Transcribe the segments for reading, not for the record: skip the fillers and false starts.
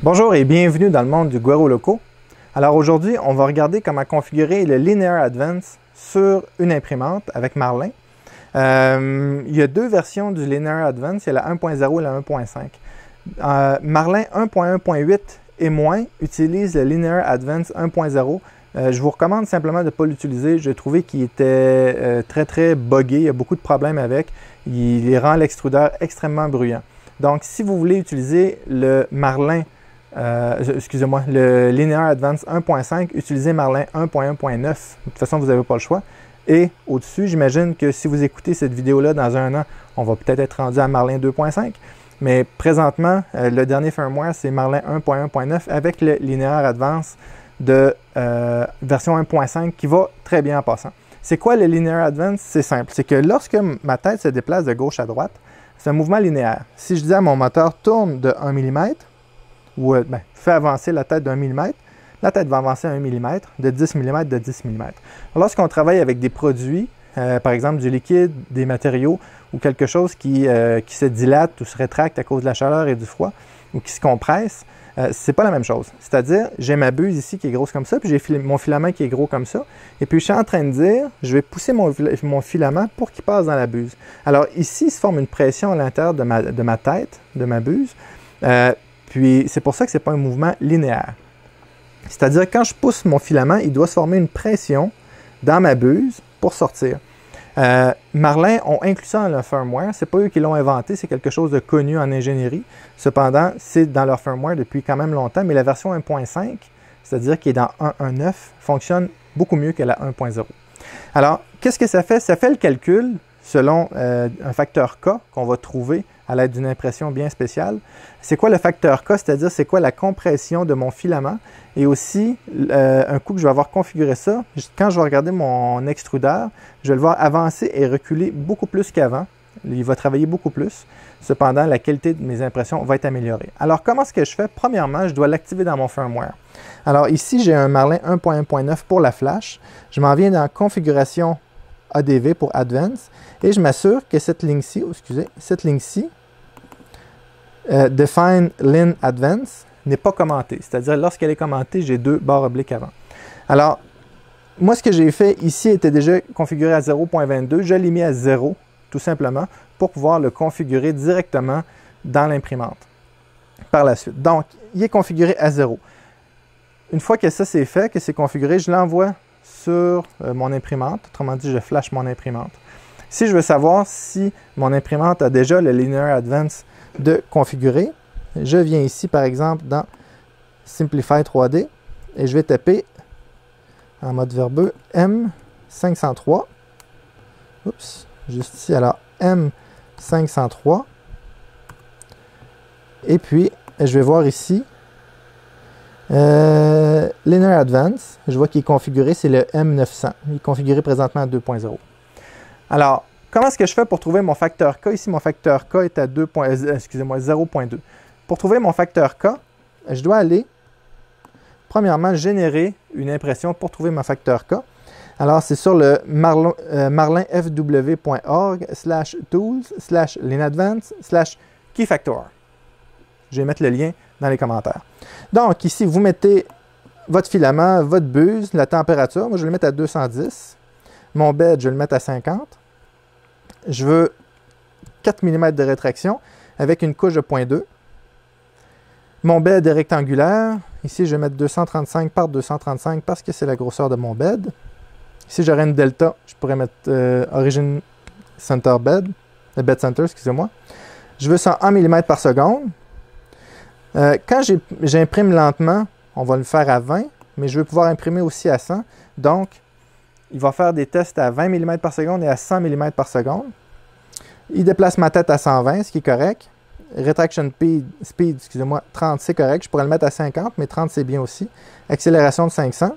Bonjour et bienvenue dans le monde du Guero Loco. Alors aujourd'hui, on va regarder comment configurer le Linear Advance sur une imprimante avec Marlin. Il y a deux versions du Linear Advance, il y a la 1.0 et la 1.5. Marlin 1.1.8 et moins utilise le Linear Advance 1.0. Je vous recommande simplement de ne pas l'utiliser. J'ai trouvé qu'il était très buggé, il y a beaucoup de problèmes avec. Il rend l'extrudeur extrêmement bruyant. Donc si vous voulez utiliser le Marlin le Linear Advance 1.5, utilisez Marlin 1.1.9. De toute façon, vous n'avez pas le choix. Et au-dessus, j'imagine que si vous écoutez cette vidéo-là dans un an, on va peut-être être rendu à Marlin 2.5. Mais présentement, le dernier firmware, c'est Marlin 1.1.9 avec le Linear Advance de version 1.5 qui va très bien en passant. C'est quoi le Linear Advance? C'est simple. C'est que lorsque ma tête se déplace de gauche à droite, c'est un mouvement linéaire. Si je dis à mon moteur « tourne de 1 mm », ou fait avancer la tête d'1 mm, la tête va avancer 1 mm, de 10 mm, de 10 mm. Lorsqu'on travaille avec des produits, par exemple du liquide, des matériaux, ou quelque chose qui se dilate ou se rétracte à cause de la chaleur et du froid, ou qui se compresse, c'est pas la même chose. C'est-à-dire, j'ai ma buse ici qui est grosse comme ça, puis j'ai mon filament qui est gros comme ça, et puis je suis en train de dire, je vais pousser mon filament pour qu'il passe dans la buse. Alors ici, il se forme une pression à l'intérieur de ma tête, de ma buse, puis c'est pour ça que ce n'est pas un mouvement linéaire. C'est-à-dire quand je pousse mon filament, il doit se former une pression dans ma buse pour sortir. Marlin ont inclus ça dans leur firmware. Ce n'est pas eux qui l'ont inventé, c'est quelque chose de connu en ingénierie. Cependant, c'est dans leur firmware depuis quand même longtemps, mais la version 1.5, c'est-à-dire qui est dans 1.1.9, fonctionne beaucoup mieux que la 1.0. Alors, qu'est-ce que ça fait? Ça fait le calcul selon un facteur K qu'on va trouver à l'aide d'une impression bien spéciale. C'est quoi le facteur K? C'est-à-dire c'est quoi la compression de mon filament? Et aussi, un coup que je vais avoir configuré ça, quand je vais regarder mon extrudeur, je vais le voir avancer et reculer beaucoup plus qu'avant. Il va travailler beaucoup plus. Cependant, la qualité de mes impressions va être améliorée. Alors, comment est-ce que je fais? Premièrement, je dois l'activer dans mon firmware. Alors ici, j'ai un Marlin 1.1.9 pour la flash. Je m'en viens dans Configuration ADV pour Advance et je m'assure que cette ligne-ci, Define Lin Advance, n'est pas commentée. C'est-à-dire, lorsqu'elle est commentée, j'ai deux barres obliques avant. Alors, moi, ce que j'ai fait ici était déjà configuré à 0.22. Je l'ai mis à 0, tout simplement, pour pouvoir le configurer directement dans l'imprimante par la suite. Donc, il est configuré à 0. Une fois que ça c'est fait, que c'est configuré, je l'envoie sur mon imprimante. Autrement dit, je flash mon imprimante. Si je veux savoir si mon imprimante a déjà le Linear Advance de configurer, je viens ici, par exemple, dans Simplify 3D et je vais taper en mode verbeux M503. Oups, juste ici. Alors, M503. Et puis, je vais voir ici Linear Advance. Je vois qu'il est configuré, c'est le M900. Il est configuré présentement à 2.0. Alors, comment est-ce que je fais pour trouver mon facteur K? Ici, mon facteur K est à 0.2. Pour trouver mon facteur K, je dois aller, premièrement, générer une impression pour trouver mon facteur K. Alors, c'est sur le marlinfw.org/tools/linadvance/keyfactor. Je vais mettre le lien dans les commentaires. Donc, ici, vous mettez votre filament, votre buse, la température. Moi, je vais le mettre à 210. Mon bed, je vais le mettre à 50. Je veux 4 mm de rétraction avec une couche de 0.2. Mon bed est rectangulaire. Ici, je vais mettre 235 par 235 parce que c'est la grosseur de mon bed. Ici, j'aurais une delta. Je pourrais mettre Origin Center Bed. Bed Center, excusez-moi. Je veux ça en mm par seconde. Quand j'imprime lentement, on va le faire à 20, mais je veux pouvoir imprimer aussi à 100. Donc, il va faire des tests à 20 mm par seconde et à 100 mm par seconde. Il déplace ma tête à 120, ce qui est correct. Retraction speed, excusez-moi, 30, c'est correct. Je pourrais le mettre à 50, mais 30, c'est bien aussi. Accélération de 500.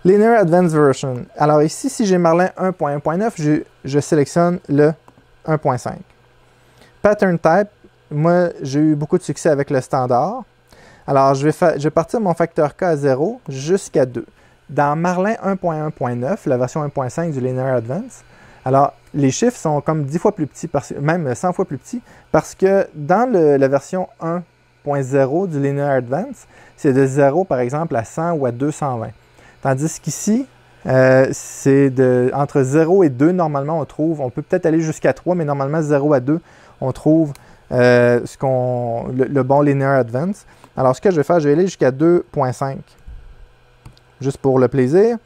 Linear Advanced Version. Alors ici, si j'ai Marlin 1.1.9, je sélectionne le 1.5. Pattern Type, moi, j'ai eu beaucoup de succès avec le standard. Alors, je vais partir mon facteur K à 0 jusqu'à 2. Dans Marlin 1.1.9, la version 1.5 du Linear Advance, alors, les chiffres sont comme 10 fois plus petits, même 100 fois plus petits, parce que dans la version 1.0, point 0 du Linear Advance, c'est de 0 par exemple à 100 ou à 220. Tandis qu'ici, c'est entre 0 et 2 normalement on peut peut-être aller jusqu'à 3, mais normalement 0 à 2, on trouve le bon Linear Advance. Alors ce que je vais faire, je vais aller jusqu'à 2.5, juste pour le plaisir.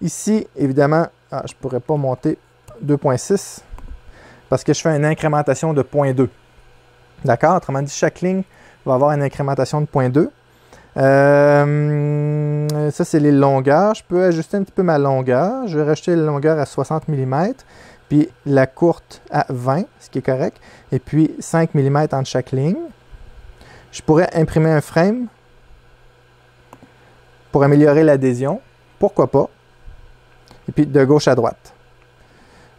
Ici, évidemment, je ne pourrais pas monter 2.6 parce que je fais une incrémentation de 0.2. D'accord? Autrement dit, chaque ligne va avoir une incrémentation de 0.2. Ça, c'est les longueurs. Je peux ajuster un petit peu ma longueur. Je vais rajouter la longueur à 60 mm, puis la courte à 20, ce qui est correct, et puis 5 mm entre chaque ligne. Je pourrais imprimer un frame pour améliorer l'adhésion. Pourquoi pas? Et puis de gauche à droite.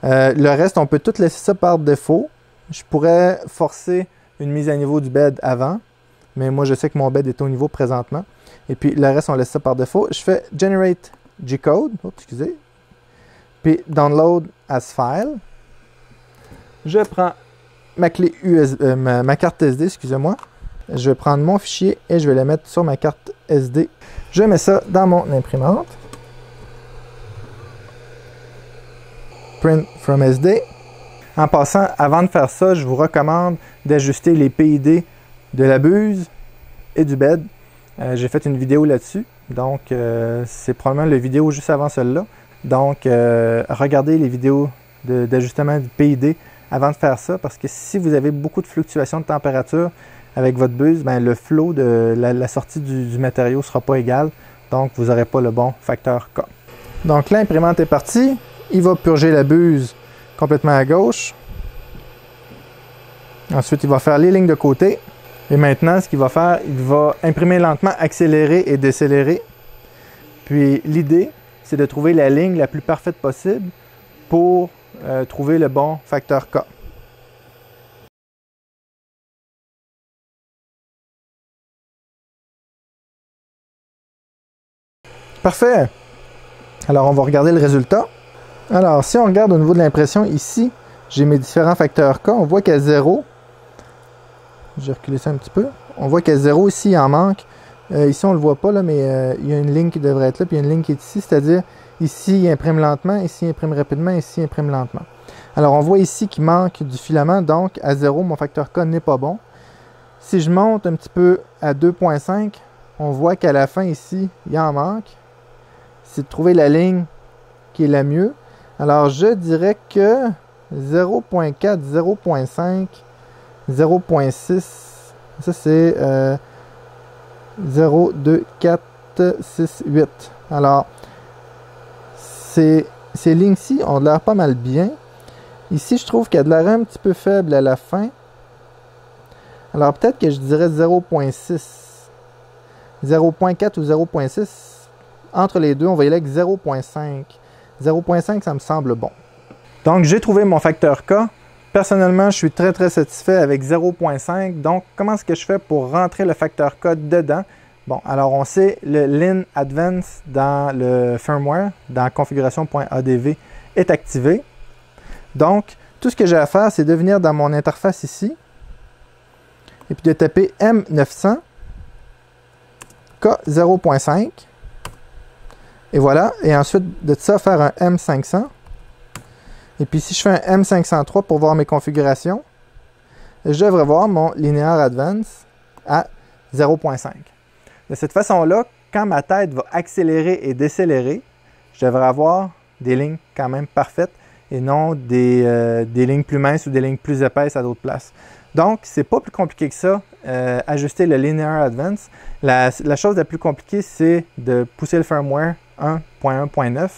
Le reste, on peut tout laisser ça par défaut. Je pourrais forcer une mise à niveau du bed avant, mais moi je sais que mon bed est au niveau présentement. Et puis le reste, on laisse ça par défaut. Je fais Generate G-Code, excusez, puis Download as File. Je prends ma clé USB, ma carte SD, excusez-moi. Je vais prendre mon fichier et je vais le mettre sur ma carte SD. Je mets ça dans mon imprimante. Print from SD. En passant, avant de faire ça, je vous recommande d'ajuster les PID de la buse et du bed. J'ai fait une vidéo là-dessus, donc c'est probablement la vidéo juste avant celle-là. Donc, regardez les vidéos d'ajustement du PID avant de faire ça, parce que si vous avez beaucoup de fluctuations de température avec votre buse, ben, le flow de la sortie du matériau ne sera pas égal, donc vous n'aurez pas le bon facteur K. Donc l'imprimante est partie, il va purger la buse complètement à gauche. Ensuite, il va faire les lignes de côté. Et maintenant, ce qu'il va faire, il va imprimer lentement, accélérer et décélérer. Puis l'idée, c'est de trouver la ligne la plus parfaite possible pour trouver le bon facteur K. Parfait! Alors, on va regarder le résultat. Alors, si on regarde au niveau de l'impression, ici, j'ai mes différents facteurs K. On voit qu'à 0, je vais reculer ça un petit peu. On voit qu'à 0, ici, il en manque. Ici, on ne le voit pas, là, mais il y a une ligne qui devrait être là, puis il y a une ligne qui est ici, c'est-à-dire, ici, il imprime lentement, ici, il imprime rapidement, ici, il imprime lentement. Alors, on voit ici qu'il manque du filament, donc à 0, mon facteur K n'est pas bon. Si je monte un petit peu à 2.5, on voit qu'à la fin, ici, il en manque. C'est de trouver la ligne qui est la mieux. Alors, je dirais que 0.4, 0.5, 0.6, ça c'est 0, 2, 4, 6, 8. Alors, ces lignes-ci ont l'air pas mal bien. Ici, je trouve qu'il y a de l'air un petit peu faible à la fin. Alors, peut-être que je dirais 0.6. 0.4 ou 0.6. Entre les deux, on va y aller avec 0.5. 0.5, ça me semble bon. Donc, j'ai trouvé mon facteur K. Personnellement, je suis très, très satisfait avec 0.5. Donc, comment est-ce que je fais pour rentrer le facteur K dedans? Bon, alors on sait, le Lin Advance dans le firmware, dans configuration.adv, est activé. Donc, tout ce que j'ai à faire, c'est de venir dans mon interface ici, et puis de taper M900, K0.5, et voilà. Et ensuite de ça, faire un M500. Et puis si je fais un M503 pour voir mes configurations, je devrais voir mon Linear Advance à 0.5. De cette façon-là, quand ma tête va accélérer et décélérer, je devrais avoir des lignes quand même parfaites et non des lignes plus minces ou des lignes plus épaisses à d'autres places. Donc, c'est pas plus compliqué que ça, ajuster le Linear Advance. La chose la plus compliquée, c'est de pousser le firmware 1.1.9.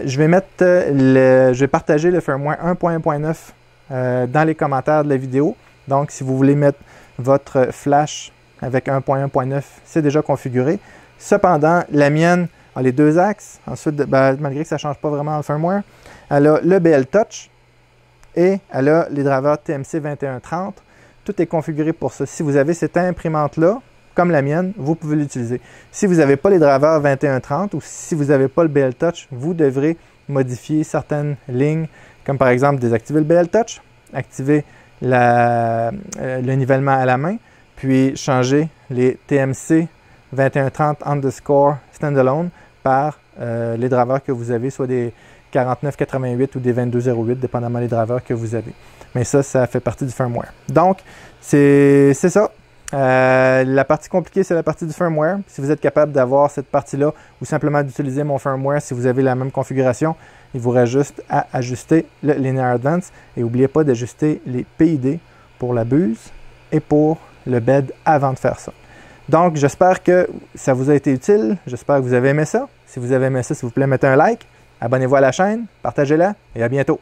Je vais partager le firmware 1.1.9 dans les commentaires de la vidéo. Donc, si vous voulez mettre votre flash avec 1.1.9, c'est déjà configuré. Cependant, la mienne a les deux axes. Ensuite, malgré que ça ne change pas vraiment le firmware, elle a le BL Touch et elle a les drivers TMC 2130. Tout est configuré pour ça. Si vous avez cette imprimante-là, comme la mienne, vous pouvez l'utiliser. Si vous n'avez pas les drivers 2130 ou si vous n'avez pas le BL Touch, vous devrez modifier certaines lignes, comme par exemple désactiver le BL Touch, activer le nivellement à la main, puis changer les TMC 2130 underscore standalone par les drivers que vous avez, soit des 4988 ou des 2208, dépendamment des drivers que vous avez. Mais ça fait partie du firmware. Donc, c'est ça. La partie compliquée, c'est la partie du firmware. Si vous êtes capable d'avoir cette partie-là ou simplement d'utiliser mon firmware si vous avez la même configuration, il vous reste juste à ajuster le Linear Advance. Et n'oubliez pas d'ajuster les PID pour la buse et pour le bed avant de faire ça. Donc, j'espère que ça vous a été utile. J'espère que vous avez aimé ça. Si vous avez aimé ça, s'il vous plaît, mettez un like. Abonnez-vous à la chaîne, partagez-la et à bientôt.